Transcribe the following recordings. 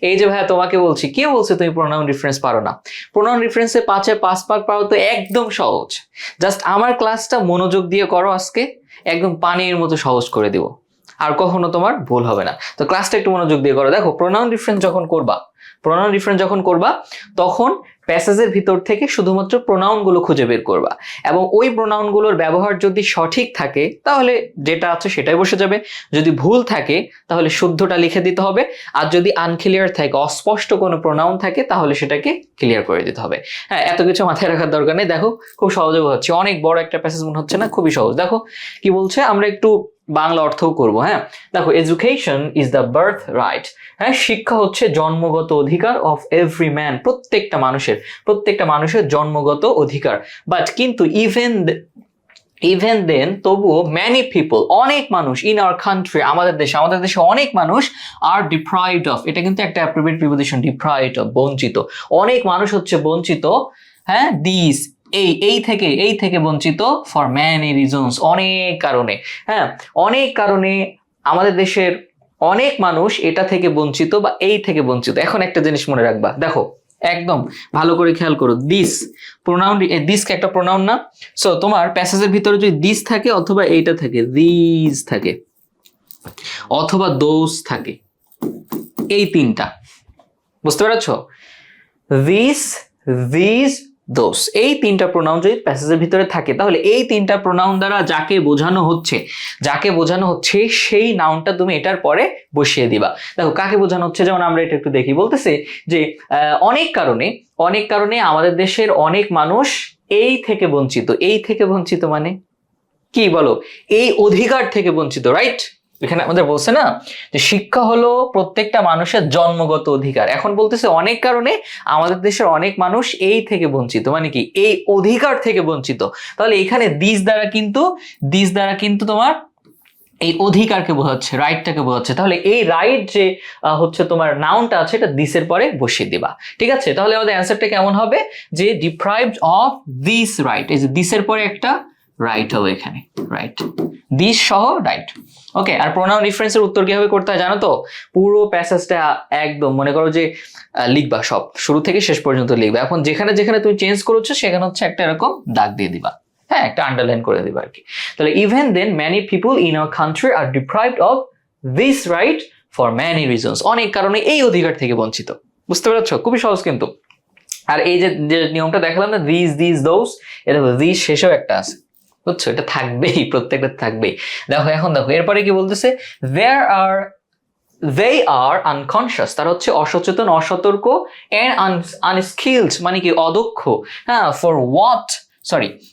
এই যে ভাইয়া তোমাকে বলছি, কে বলছে তুমি প্রোনাউন রেফারেন্স পারো না? প্রোনাউন রেফারেন্সে 5-এ 5 মার্ক পাওয়া তো একদম সহজ। জাস্ট আমার ক্লাসটা মনোযোগ দিয়ে করো, আজকে একদম পানির মতো সহজ করে দিব, আর কখনো তোমার ভুল হবে না। তো ক্লাসটা একটু মনোযোগ দিয়ে করো। দেখো, প্রোনাউন রেফারেন্স যখন করবা তখন প্যাসেজের ভিতর থেকে শুধুমাত্র প্রোনাউনগুলো খুঁজে বের করবা, এবং ওই প্রোনাউনগুলোর ব্যবহার যদি সঠিক থাকে তাহলে যেটা আছে সেটাই বসে যাবে, যদি ভুল থাকে তাহলে শুদ্ধটা লিখে দিতে হবে, আর যদি আনক্লিয়ার থাকে, অস্পষ্ট কোনো প্রোনাউন থাকে, তাহলে সেটাকে ক্লিয়ার করে দিতে হবে। হ্যাঁ, এত কিছু মাথায় রাখার দরকার নেই। দেখো, খুব সহজে হচ্ছে, অনেক বড় একটা প্যাসেজ মনে হচ্ছে না? খুবই সহজ। দেখো কি বলছে, আমরা একটু বাংলা অর্থও করবো। হ্যাঁ, দেখো, education is the birth right. হ্যাঁ, শিক্ষা হচ্ছে জন্মগত অধিকার অফ এভরি ম্যান, প্রত্যেকটা মানুষের জন্মগত অধিকার। বাট কিন্তু ইভেন দেন তবুও ম্যানি পিপল, অনেক মানুষ, ইন আওয়ার কান্ট্রি, আমাদের দেশে অনেক মানুষ আর ডিপ্রাইভড অফ, এটা কিন্তু একটা অ্যাপ্রোপ্রিয়েট প্রিপোজিশন, ডিপ্রাইভড অফ, বঞ্চিত। অনেক মানুষ হচ্ছে বঞ্চিত, হ্যাঁ, দিস, এই থেকে বঞ্চিত, ফর ম্যানি রিজনস, অনেক কারণে। হ্যাঁ, অনেক কারণে আমাদের দেশের অনেক মানুষ এটা থেকে বঞ্চিত বা এই থেকে বঞ্চিত। এখন একটা জিনিস মনে রাখবা, দেখো একদম ভালো করে খেয়াল করো, দিস প্রোনাউন, দিস একটা প্রোনাউন না? সো তোমার প্যাসেজের ভিতরে যদি দিস থাকে, অথবা এইটা থাকে, দিস থাকে, অথবা দোজ থাকে, এই তিনটা, বুঝতে পেরেছো? দিস দোস, এই তিনটা প্রোনাউন যদি প্যাসেজের ভিতরে থাকে, তাহলে এই তিনটা প্রোনাউন দ্বারা যাকে বোঝানো হচ্ছে সেই নাউনটা তুমি এটার পরে বসিয়ে দিবা। দেখো কাকে বোঝানো হচ্ছে, যেমন আমরা এটা একটু দেখি, বলতেছে যে অনেক কারণে আমাদের দেশের অনেক মানুষ এই থেকে বঞ্চিত মানে কি বলো? এই অধিকার থেকে বঞ্চিত, রাইট? এখানে আমাদের বলছে না যে শিক্ষা হলো প্রত্যেকটা মানুষের জন্মগত অধিকার, এখন বলতেছে অনেক কারণে আমাদের দেশের অনেক মানুষ এই থেকে বঞ্চিত, মানে কি এই অধিকার থেকে বঞ্চিত। তাহলে এখানে দিস দ্বারা কিন্তু তোমার এই অধিকারকে বোঝাচ্ছে, রাইটটাকে বোঝাচ্ছে। তাহলে এই রাইট যে হচ্ছে তোমার নাউনটা আছে, এটা দিসের পরে বসিয়ে দিবা, ঠিক আছে? তাহলে আমাদের অ্যান্সারটা কেমন হবে, যে ডিপ্রাইভড অফ দিস রাইট, এই যে দিসের পরে একটা রাইট হবে এখানে, রাইট, দিস সহ রাইট। ওকে, আর প্রোনাউন রেফারেন্সের উত্তর কিভাবে করতে হয় জানো তো? পুরো প্যাসেজটা একদম মনে করো যে লিখবা, সব শুরু থেকে শেষ পর্যন্ত লিখবা। এখন যেখানে যেখানে তুমি চেঞ্জ করেছো সেখানে হচ্ছে একটা এরকম দাগ দিয়ে দিবা, হ্যাঁ, একটা আন্ডারলাইন করে দিবা আর কি। তাহলে even then many people in our country are deprived of this right for many reasons, অনেক কারণে এই অধিকার থেকে বঞ্চিত। বুঝতে পেরেছো? খুবই সহজ কিন্তু। আর এই যে নিয়মটা দেখালাম না, দিস দোস, এটা দিস শেষেও একটা আছে, বুঝছো? এটা থাকবেই, প্রত্যেকটা থাকবেই। দেখো এখন দেখো এরপরে কি বলতেছে, they are unconscious, তারা হচ্ছে অসচেতন, অসতর্ক, and unskilled মানে কি অদক্ষ, হ্যাঁ,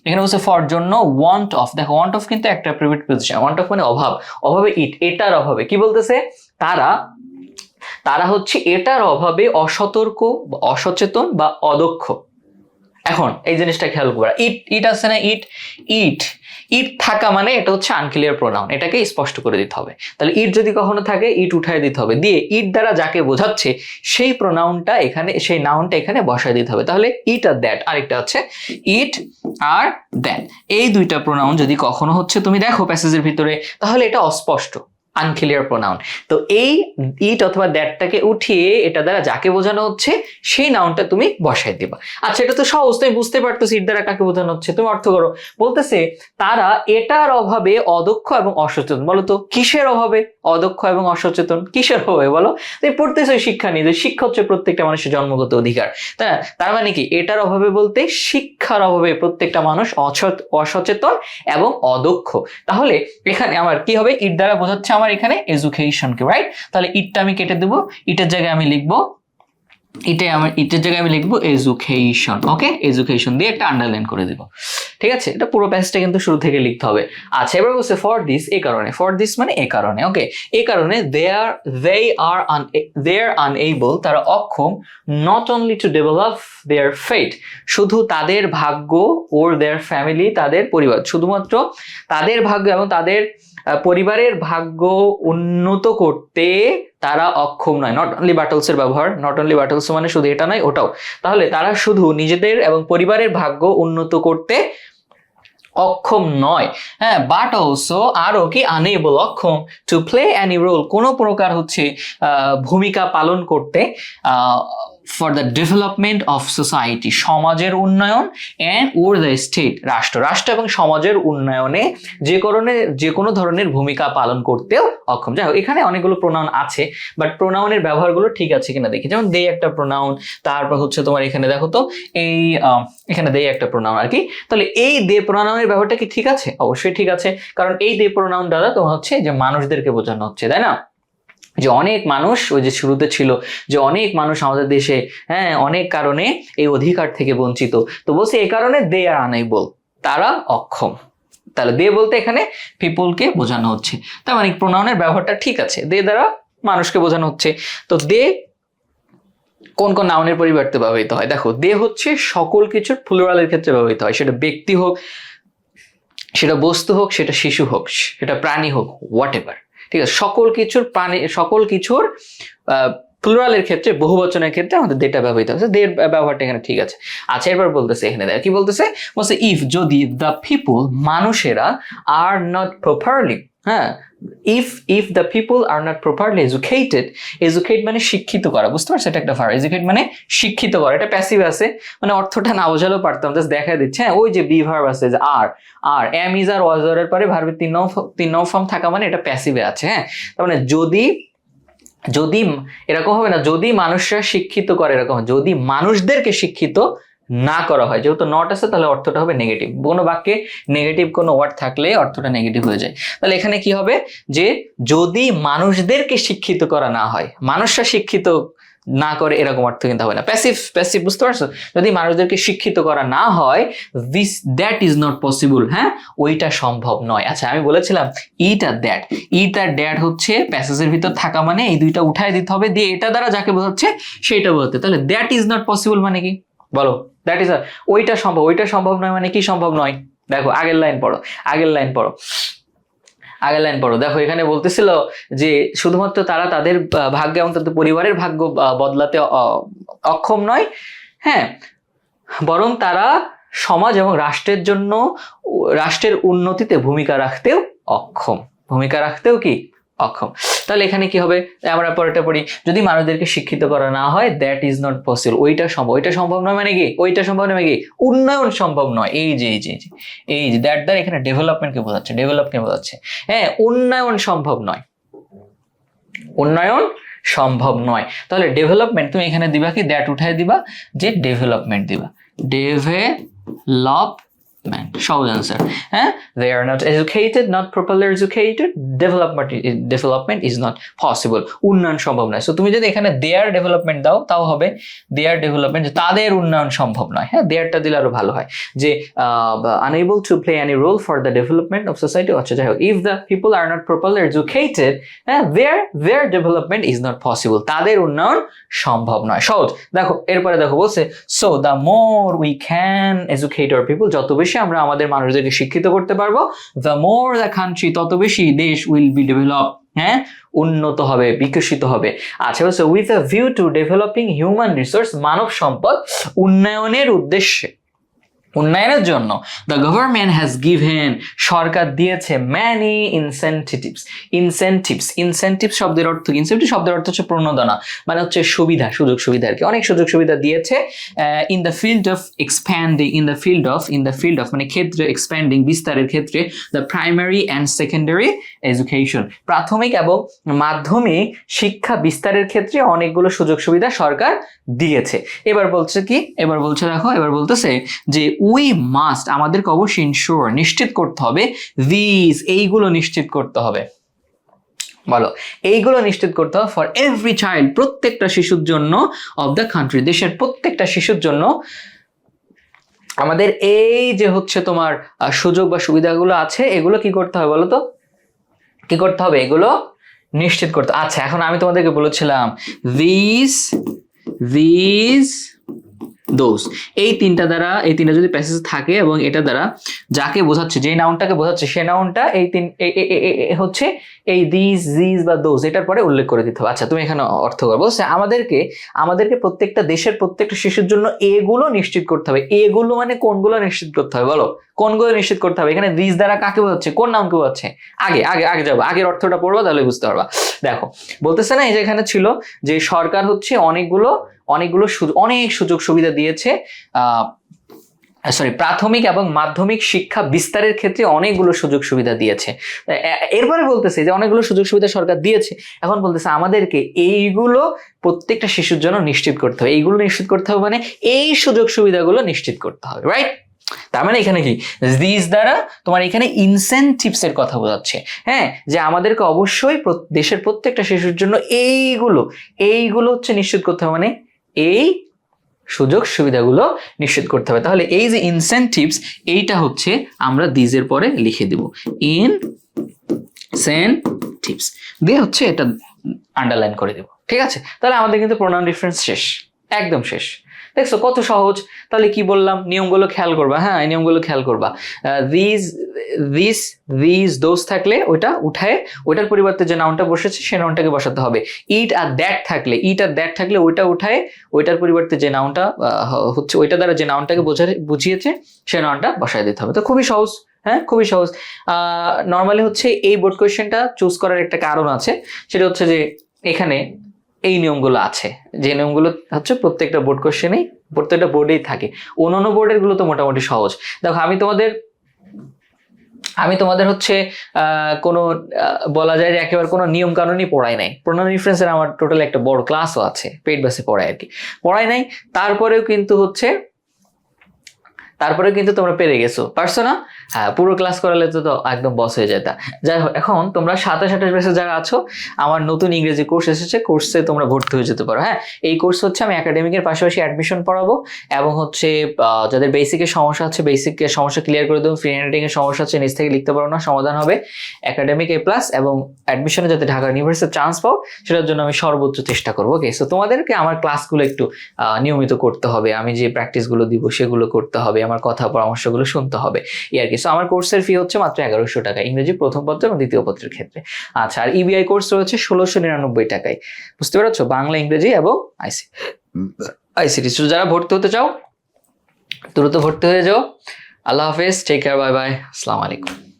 এখানে বলছে ফর জন্য, want of, দেখো want of কিন্তু একটা প্রিভিট পজিশন, want of মানে অভাবে এটার অভাবে কি বলতেছে, তারা হচ্ছে এটার অভাবে অসতর্ক, অসচেতন বা অদক্ষ। এখন এই জিনিসটা খেয়াল করা, ইট আছে না, ইট থাকা মানে এটা হচ্ছে আনক্লিয়ার প্রোনাউন, এটাকে স্পষ্ট করে দিতে হবে। তাহলে ইট যদি কখনো থাকে, ইট উঠায় দিতে হবে, দিয়ে ইট দ্বারা যাকে বোঝাচ্ছে সেই প্রোনাউনটা এখানে, সেই নাউনটা এখানে বসায় দিতে হবে। তাহলে ইট আর দ্যাট, আরেকটা হচ্ছে ইট আর দ্যাট, এই দুইটা প্রোনাউন যদি কখনো হচ্ছে তুমি দেখো প্যাসেজের ভিতরে, তাহলে এটা অস্পষ্ট, আনক্লিয়ার প্রোনাউন। তো এই ইট অথবা দ্যাটটাকে উঠিয়ে এটা দ্বারা যাকে বোঝানো হচ্ছে সেই নাউনটা তুমি বসাই দিবা। আচ্ছা, এটা তো সহজ, তুমি বুঝতে পারতেছো ইট দ্বারা কাকে বোঝানো হচ্ছে, তুমি অর্থ করো। বলতেছে তারা এটার অভাবে অদক্ষ এবং অসচেতন। বলো তো কিসের অভাবে অদক্ষ এবং অসচেতন, কিসের অভাবে বলো? তুমি পড়তেছো শিক্ষা নিয়ে, যে শিক্ষা হচ্ছে প্রত্যেকটা মানুষের জন্মগত অধিকার, তার মানে কি এটার অভাবে বলতে শিক্ষার অভাবে প্রত্যেকটা মানুষ অসচেতন এবং অদক্ষ। তাহলে এখানে আমার কি হবে, ইট দ্বারা বোঝাচ্ছে আমার এখানে এডুকেশনকে, রাইট? তাহলে ইটটা আমি কেটে দেবো, ইটের জায়গায় আমি লিখবো এডুকেশন। ওকে, এডুকেশন দিয়ে একটা আন্ডারলাইন করে দিব, ঠিক আছে? এটা পুরো প্যাসেজটা কিন্তু শুরু থেকে লিখতে হবে। আচ্ছা, এবার বলছে ফর দিস, এই কারণে, ফর দিস মানে এই কারণে। ওকে, এই কারণে they are unable, তারা অক্ষম, not only to develop their fate, শুধু তাদের ভাগ্য, or their family, তাদের পরিবার, শুধুমাত্র তাদের ভাগ্য এবং তাদের পরিবারের ভাগ্য উন্নত করতে তারা অক্ষম নয়। নট অনলি বাটলস এর ব্যবহার, নট অনলি বাটলস মানে শুধু এটা নয়, ওটাও। তাহলে তারা শুধু নিজেদের এবং পরিবারের ভাগ্য উন্নত করতে অক্ষম নয়, হ্যাঁ, বাট অলসো আরও কি আনএবল, অক্ষম, টু প্লে অ্যানি রোল, কোনো প্রকার হচ্ছে ভূমিকা পালন করতে, for the development of society, সমাজের উন্নয়ন, অ্যান্ড ওর দ্য স্টেট, রাষ্ট্র এবং সমাজের উন্নয়নে যে কোনো ধরনের ভূমিকা পালন করতেও অক্ষম। যাই হোক, এখানে অনেকগুলো প্রোনাউন আছে, বাট প্রোনাউনের ব্যবহারগুলো ঠিক আছে কিনা দেখি। যেমন দে একটা প্রোনাউন, তারপর হচ্ছে তোমার এখানে দেখো তো এই এখানে দে একটা প্রোনাউন আর কি। তাহলে এই দে প্রোনাউনের ব্যবহারটা কি ঠিক আছে? অবশ্যই ঠিক আছে, কারণ এই দে প্রোনাউন দ্বারা তোমার হচ্ছে যে মানুষদেরকে বোঝানো হচ্ছে, তাই না? যে অনেক মানুষ, ওই যে শুরুতে ছিল যে অনেক মানুষ আমাদের দেশে, হ্যাঁ, অনেক কারণে এই অধিকার থেকে বঞ্চিত, তো বলছে এই কারণে দে আর আনএবল, তারা অক্ষম। তাহলে দে বলতে এখানে পিপলকে বোঝানো হচ্ছে, তার মানে প্রোনাউনের ব্যবহারটা ঠিক আছে, দে দ্বারা মানুষকে বোঝানো হচ্ছে। তো দে কোন কোন নাউনের পরিবর্তে ব্যবহৃত হয়? দেখো, দে হচ্ছে সকল কিছুর প্লুরালের ক্ষেত্রে ব্যবহৃত হয়, সেটা ব্যক্তি হোক, সেটা বস্তু হোক, সেটা শিশু হোক, সেটা প্রাণী হোক, হোয়াট এভার, ঠিক আছে, সকল কিছুর প্লুরালের ক্ষেত্রে, বহুবচনের ক্ষেত্রে আমাদের দেটা ব্যবহৃত হচ্ছে, দের ব্যবহারটা এখানে ঠিক আছে। আচ্ছা, এবার বলতেছে এখানে কি বলতেছে, ইফ, যদি, দ্য পিপল, মানুষেরা, আর নট প্রপারলি, হ্যাঁ, if the people are not properly educated, educate মানে শিক্ষিত করা, বুঝতে পারছো, এটা একটা ভার্ব, এডুকেট মানে শিক্ষিত করা, এটা প্যাসিভ আছে, মানে অর্থটা না বোঝালেও পারতাম, জাস্ট দেখা দিচ্ছে। হ্যাঁ, ওই যে বি ভার্ব আছে যে আর এম ইজ আর ওয়াজ এর পরে ভার্বের তিন নং ফর্ম থাকা মানে এটা প্যাসিভে আছে। হ্যাঁ, তার মানে যদি এরকম হবে না, যদি মানুষরা শিক্ষিত করে, এরকম যদি মানুষদেরকে শিক্ষিত না করা হয়, যেহেতু নট আছে তাহলে অর্থটা হবে নেগেটিভ, কোনো বাক্যে নেগেটিভ কোনো ওয়ার্ড থাকলে অর্থটা নেগেটিভ হয়ে যায়। তাহলে এখানে কি হবে, যে যদি মানুষদেরকে শিক্ষিত করা না হয়, মানুষরা শিক্ষিত না করে, এরকম অর্থ কিন্তু হবে না, প্যাসিভ, বুঝতে পারছো? যদি মানুষদেরকে শিক্ষিত করা না হয়, দ্যাট ইজ নট পসিবল, হ্যাঁ, ওইটা সম্ভব নয়। আচ্ছা, আমি বলেছিলাম ইট আর দ্যাট হচ্ছে প্যাসেজের ভিতর থাকা, মানে এই দুইটা উঠায় দিতে হবে, দিয়ে এটা দ্বারা যাকে বোঝাচ্ছে সেইটা বলতে। তাহলে দ্যাট ইজ নট পসিবল মানে কি বলো? দ্যাট ইজ, ওইটা সম্ভব নয় মানে কি সম্ভব নয়? দেখো আগের লাইন পড়ো, দেখো এখানে বলতেছিল যে শুধুমাত্র তারা তাদের ভাগ্য এবং তাদের পরিবারের ভাগ্য বদলাতে অক্ষম নয়, হ্যাঁ, বরং তারা সমাজ এবং রাষ্ট্রের উন্নতিতে ভূমিকা রাখতেও অক্ষম। তাহলে এখানে কি হবে, আমরা পরেটা পড়ি, যদি মানুষদেরকে শিক্ষিত করা না হয়, দ্যাট ইজ নট পসিবল, ওইটা সম্ভব নয় মানে কি, উন্নয়ন সম্ভব নয়। এই যে দ্যাট দ্বারা এখানে ডেভেলপমেন্টকে বোঝাচ্ছে, হ্যাঁ, উন্নয়ন সম্ভব নয়। তাহলে ডেভেলপমেন্ট তুমি এখানে দিবা কি, দ্যাট উঠায় দিবা, যে ডেভেলপমেন্ট দিবা, ডেভেলপমেন্ট, সহজ আনসার। হ্যাঁ, they are not educated, not properly educated, development is not possible, উন্নয়ন সম্ভব নয়। সো তুমি যদি এখানে their development দাও তাও হবে their development, তাদের উন্নয়ন সম্ভব নয়। হ্যাঁ, theirটা দিলে আরো ভালো হয়, যে unable to play any role for the development of society। আচ্ছা, যাই হোক, if the people are not properly educated, হ্যাঁ, their development is not possible, তাদের উন্নয়ন সম্ভব নয়। সহজ। দেখো এরপরে দেখো বলছে, so the more we can educate our people, যত বেশি আমরা আমাদের মানুষদেরকে শিক্ষিত করতে পারবো, the more the country, তত বেশি দেশ will be developed, হ্যাঁ, উন্নত হবে, বিকশিত হবে। আচ্ছা, বলছে with a view to developing human resource, মানব সম্পদ উন্নয়নের জন্য the government has given, সরকার দিয়েছে, many incentives শব্দের অর্থ, ইনসেন্টিভ শব্দের অর্থ হচ্ছে প্রণোদনা, মানে হচ্ছে সুযোগ সুবিধা আর কি, অনেক সুযোগ সুবিধা দিয়েছে in the field of মানে ক্ষেত্রে, expanding বিস্তারের ক্ষেত্রে, the primary and secondary education, প্রাথমিক এবং মাধ্যমিক শিক্ষা বিস্তারের ক্ষেত্রে অনেকগুলো সুযোগ সুবিধা সরকার দিয়েছে। এবার বলছে দেখো, এবার বলতেছে যে উই মাস্ট, আমাদেরকে অবশ্যই ইনশিওর, নিশ্চিত করতে হবে, এইগুলো নিশ্চিত করতে হবে, বলো, এইগুলো নিশ্চিত করতে হবে ফর এভরি চাইল্ড, প্রত্যেকটা শিশুর জন্য, অফ দ্য কান্ট্রি, দেশের প্রত্যেকটা শিশুর জন্য আমাদের এই যে হচ্ছে তোমার সুযোগ বা সুবিধাগুলো আছে, এগুলো কি করতে হবে বলো তো, কি করতে হবে, এগুলো নিশ্চিত করতে। আচ্ছা, এখন আমি তোমাদেরকে বলেছিলাম these দোজ, এই তিনটা যদি প্যাসেজ থাকে এবং এটা দ্বারা যাকে বোঝাচ্ছে, যে নাউনটাকে বোঝাচ্ছে সে নাউনটা হচ্ছে এই দিস বা দোজ এটার পরে উল্লেখ করে দিতে হবে। আচ্ছা তুমি এখানে অর্থ করবো, আমাদেরকে প্রত্যেকটা দেশের প্রত্যেকটা শিশুর জন্য এগুলো নিশ্চিত করতে হবে। এগুলো মানে কোনগুলো নিশ্চিত করতে হবে বলো, কোনগুলো নিশ্চিত করতে হবে? এখানে দিস দ্বারা কাকে বোঝাচ্ছে, কোন নামকে বোঝাচ্ছে? আগে যাবো, আগের অর্থটা পড়বা তাহলে বুঝতে পারবা। দেখো বলতেছে না, এই যে এখানে ছিল যে সরকার হচ্ছে অনেক সুযোগ সুবিধা দিয়েছে, প্রাথমিক এবং মাধ্যমিক শিক্ষা বিস্তারের ক্ষেত্রে অনেকগুলো সুযোগ সুবিধা দিয়েছে। এরপরে বলতেছে যে অনেকগুলো সুযোগ সুবিধা সরকার দিয়েছে, এখন বলতেছে আমাদেরকে এইগুলো প্রত্যেকটা শিশুর জন্য নিশ্চিত করতে হবে। এইগুলো নিশ্চিত করতে হবে মানে এই সুযোগ সুবিধাগুলো নিশ্চিত করতে হবে, রাইট? তার মানে এখানে কি দিস দ্বারা তোমার এখানে ইনসেনটিভস এর কথা বোঝাচ্ছে, হ্যাঁ, যে আমাদেরকে অবশ্যই দেশের প্রত্যেকটা শিশুর জন্য এইগুলো হচ্ছে নিশ্চিত করতে হবে, মানে এই সুযোগ সুবিধাগুলো নিশ্চিত করতে হবে। তাহলে এই যে ইনসেনটিভস, এইটা হচ্ছে আমরা দিসের পরে লিখে দিব, ইনসেনটিভস দিয়ে হচ্ছে এটা আন্ডারলাইন করে দেব, ঠিক আছে? তাহলে আমাদের কিন্তু প্রোনাউন ডিফারেন্স শেষ, একদম শেষ। দেখছো কত সহজ। তাহলে কি বললাম, নিয়মগুলো খেয়াল করবা, হ্যাঁ এই নিয়মগুলো খেয়াল করবা। দিস দোজ থাকলে ওইটা উঠায় ওইটার পরিবর্তে যে নাউনটা বসেছে সে নাউনটাকে বসাতে হবে। ইট আর দ্যাট থাকলে ওইটা উঠায় ওইটার পরিবর্তে যে নাউনটা হচ্ছে ওইটা দ্বারা যে নাউনটাকে বুঝিয়েছে সে নাউনটা বসায় দিতে হবে। তো খুবই সহজ, হ্যাঁ খুবই সহজ। নর্মালি হচ্ছে এই বোর্ড কোয়েশ্চেনটা চুজ করার একটা কারণ আছে, সেটা হচ্ছে যে এখানে এই নিয়মগুলো আছে, যে নিয়মগুলো হচ্ছে প্রত্যেকটা বোর্ড কোশ্চেনেই প্রত্যেকটা বোর্ডেই থাকে। অন্যান্য বোর্ডের গুলো তো মোটামুটি সহজ। দেখো আমি তোমাদের হচ্ছে কোনো বলা যায় যে একেবারে কোনো নিয়ম কানুনই পড়াই নাই। প্রোনাউন রেফারেন্সের আমার টোটাল একটা বড় ক্লাসও আছে, পেইড বেসে পড়াই নাই, তারপরেও কিন্তু তোমরা পেরে গেছো, পারছো না? হ্যাঁ, পুরো ক্লাস করালে তো একদম বস হয়ে যেত। যাই হোক, এখন তোমরা 27-28 ব্যাচে যারা আছো, আমার নতুন ইংরেজি কোর্স এসেছে, কোর্সে তোমরা ভর্তি হয়ে যেতে পারো। হ্যাঁ, এই কোর্স হচ্ছে আমি একাডেমিকের পাশাপাশি অ্যাডমিশন পড়াবো, এবং হচ্ছে যাদের বেসিকের সমস্যা আছে বেসিকের সমস্যা ক্লিয়ার করে দেবো। ফ্রি হ্যান্ডরাইটিং এর সমস্যা আছে নিজ থেকে লিখতে পারো না, সমাধান হবে একাডেমিক A+, এবং অ্যাডমিশনে যাতে ঢাকা ইউনিভার্সিটিতে চান্স পাও সেটার জন্য আমি সর্বোচ্চ চেষ্টা করবো। ওকে, সো তোমাদেরকে আমার ক্লাসগুলো একটু নিয়মিত করতে হবে, আমি যে প্র্যাকটিসগুলো দিব সেগুলো করতে হবে, আমার কথা পরামর্শগুলো শুনতে হবে, এই আর কি। সো আমার কোর্সের ফি হচ্ছে মাত্র 1100 টাকা, ইংরেজি প্রথম পত্র এবং দ্বিতীয় পত্রের ক্ষেত্রে। আচ্ছা, আর EBI কোর্স রয়েছে 1699 টাকায়, বুঝতে পারছো? বাংলা, ইংরেজি এবং ICT। যারা ভর্তি হতে চাও দ্রুত ভর্তি হয়ে যাও। আল্লাহ হাফেজ, টেক কেয়ার, বাই বাই, আসসালামু আলাইকুম।